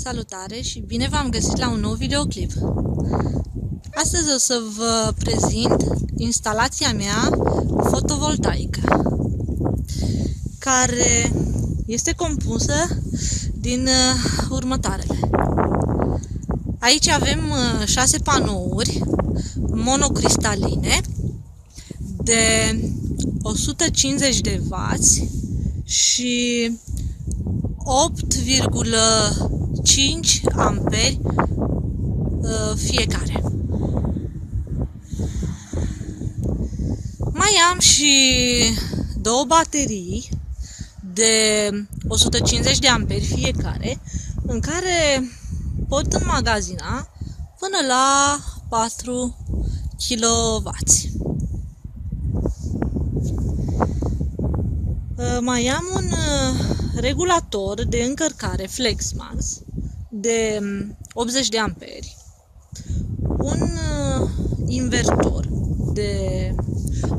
Salutare și bine v-am găsit la un nou videoclip. Astăzi o să vă prezint instalația mea fotovoltaică, care este compusă din următoarele. Aici avem 6 panouri monocristaline de 150 de W și 8,5 amperi fiecare. Mai am și două baterii de 150 de amperi fiecare, în care pot înmagazina până la 4 kW. Mai am un regulator de încărcare FlexMax de 80 de amperi, un invertor de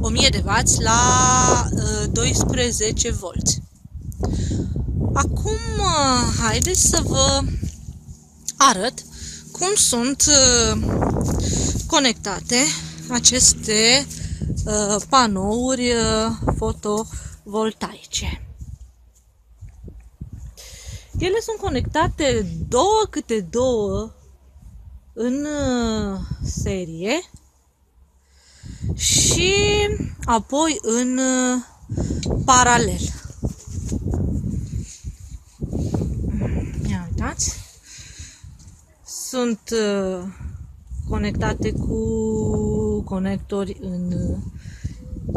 1000 de W la 12 V. Acum haideți să vă arăt cum sunt conectate aceste panouri fotovoltaice. Ele sunt conectate două câte două în serie și apoi în paralel. Ia uitați. Sunt conectate cu conectori în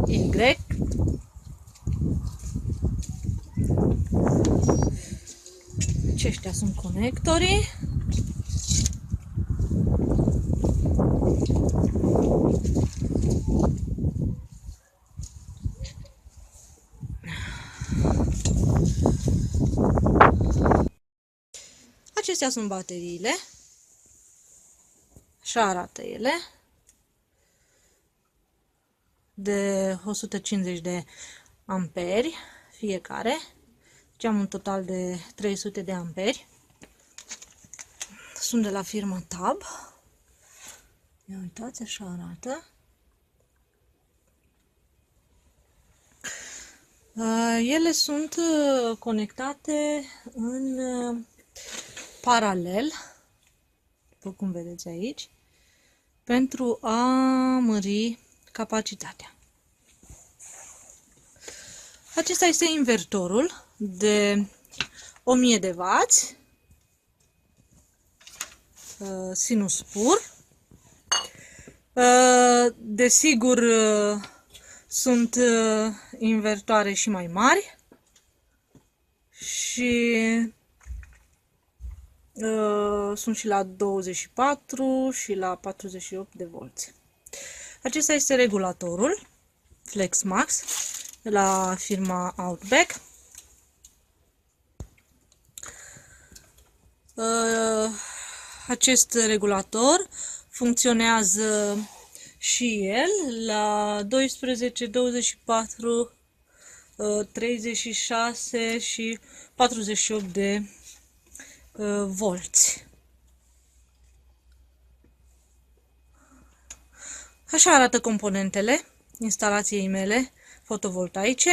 Y. Aceștia sunt conectorii. Acestea sunt bateriile. Așa arată ele. De 150 de amperi fiecare. Deci am un total de 300 de amperi. Sunt de la firma Tab. Ia uitați, așa arată. Ele sunt conectate în paralel, după cum vedeți aici, pentru a mări capacitatea. Acesta este invertorul de 1000 de W, sinus pur. Desigur, sunt invertoare și mai mari și sunt și la 24 și la 48 de volți. Acesta este regulatorul FlexMax de la firma Outback. Acest regulator funcționează și el la 12, 24, 36 și 48 de volți. Așa arată componentele instalației mele fotovoltaice.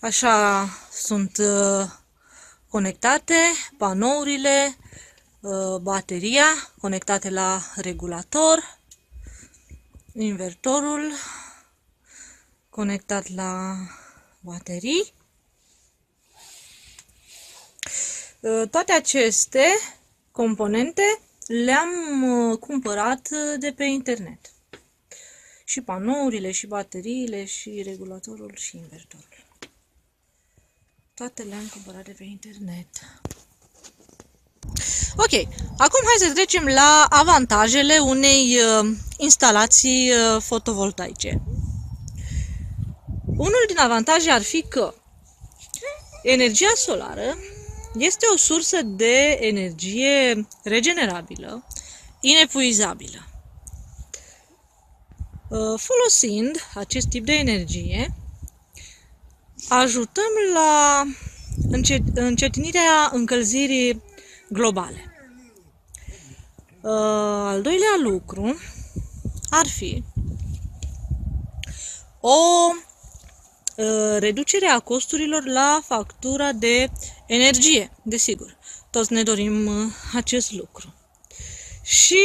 Așa sunt conectate panourile, bateria conectate la regulator, invertorul conectat la baterii. Toate aceste componente le-am cumpărat de pe internet. Și panourile, și bateriile, și regulatorul, și invertorul. Toate le-am cumpărat de pe internet. Ok, acum hai să trecem la avantajele unei instalații fotovoltaice. Unul din avantaje ar fi că energia solară este o sursă de energie regenerabilă, inepuizabilă. Folosind acest tip de energie, ajutăm la încetinirea încălzirii globale. Al doilea lucru ar fi o reducere a costurilor la factura de energie, desigur. Toți ne dorim acest lucru. Și,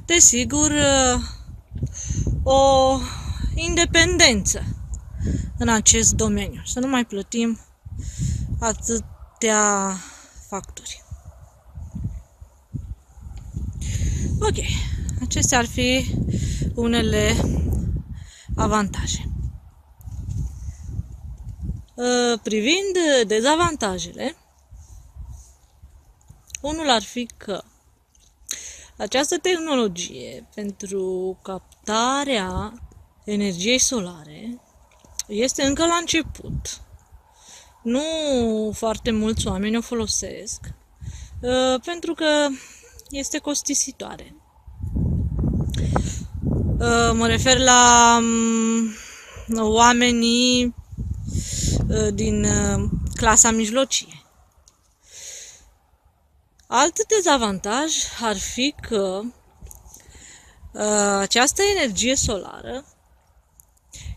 desigur, o independență în acest domeniu. Să nu mai plătim atâtea facturi. Ok, acestea ar fi unele avantaje. Privind dezavantajele, unul ar fi că această tehnologie pentru captarea energiei solare este încă la început. Nu foarte mulți oameni o folosesc pentru că este costisitoare. Mă refer la oamenii din clasa mijlocie. Alt dezavantaj ar fi că această energie solară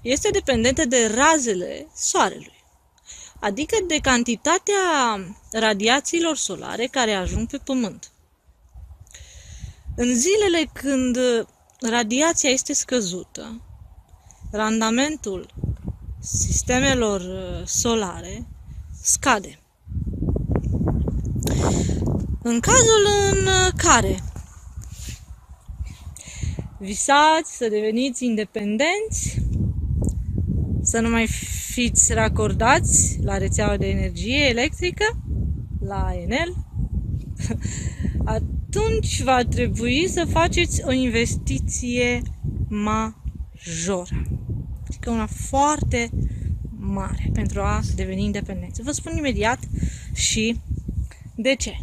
este dependentă de razele soarelui, adică de cantitatea radiațiilor solare care ajung pe Pământ. În zilele când radiația este scăzută, randamentul sistemelor solare scade. În cazul în care visați să deveniți independenți, să nu mai fiți racordați la rețeaua de energie electrică, la Enel, atunci va trebui să faceți o investiție majoră. Adică una foarte mare pentru a deveni independenți. Vă spun imediat și de ce.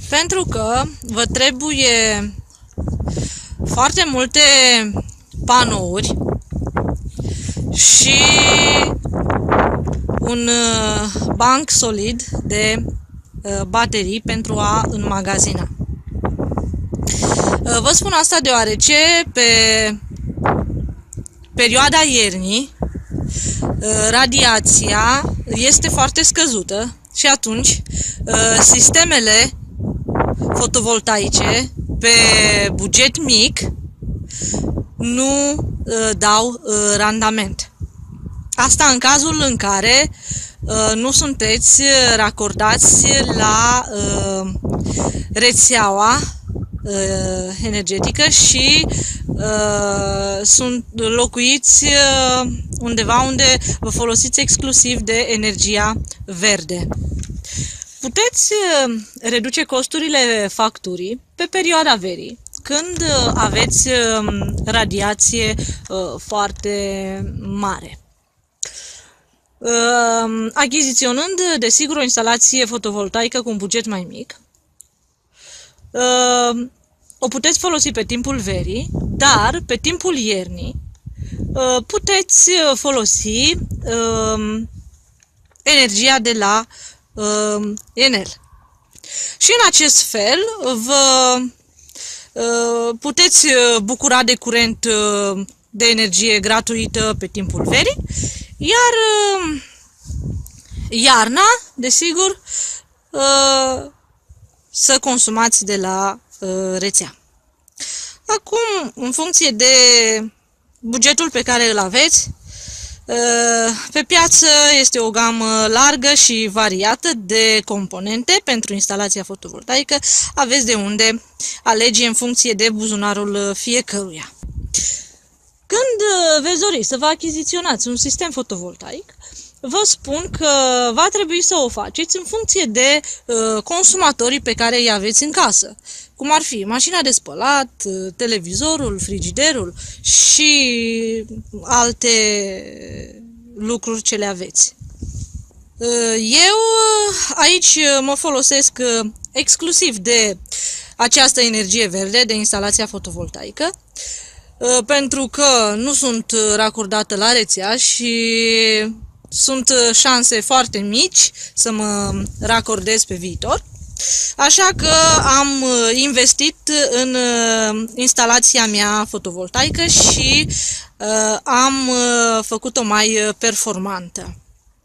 Pentru că vă trebuie foarte multe panouri și un banc solid de baterii pentru a înmagazina. Vă spun asta deoarece pe perioada iernii radiația este foarte scăzută și atunci sistemele fotovoltaice pe buget mic nu dau randament. Asta în cazul în care nu sunteți racordați la rețeaua energetică și locuiți undeva unde vă folosiți exclusiv de energia verde. Puteți reduce costurile facturii pe perioada verii, când aveți radiație foarte mare. Achiziționând, desigur, o instalație fotovoltaică cu un buget mai mic, o puteți folosi pe timpul verii, dar pe timpul iernii puteți folosi energia de la Enel. Și în acest fel vă puteți bucura de curent de energie gratuită pe timpul verii, iar iarna, desigur, să consumați de la rețea. Acum, în funcție de bugetul pe care îl aveți, pe piață este o gamă largă și variată de componente pentru instalația fotovoltaică. Aveți de unde alege în funcție de buzunarul fiecăruia. Când veți dori să vă achiziționați un sistem fotovoltaic, vă spun că va trebui să o faceți în funcție de consumatorii pe care îi aveți în casă, cum ar fi mașina de spălat, televizorul, frigiderul și alte lucruri ce le aveți. Eu aici mă folosesc exclusiv de această energie verde, de instalația fotovoltaică, pentru că nu sunt racordată la rețea și sunt șanse foarte mici să mă racordez pe viitor. Așa că am investit în instalația mea fotovoltaică și am făcut-o mai performantă,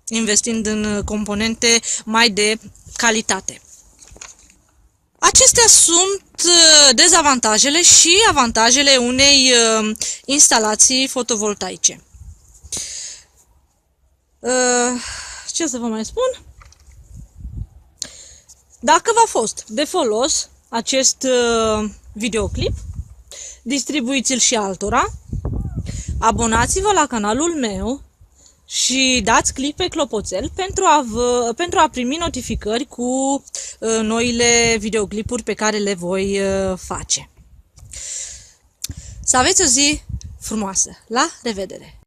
investind în componente mai de calitate. Acestea sunt dezavantajele și avantajele unei instalații fotovoltaice. Ce să vă mai spun? Dacă v-a fost de folos acest videoclip, distribuiți-l și altora, abonați-vă la canalul meu și dați click pe clopoțel pentru a primi notificări cu noile videoclipuri pe care le voi face. Să aveți o zi frumoasă! La revedere!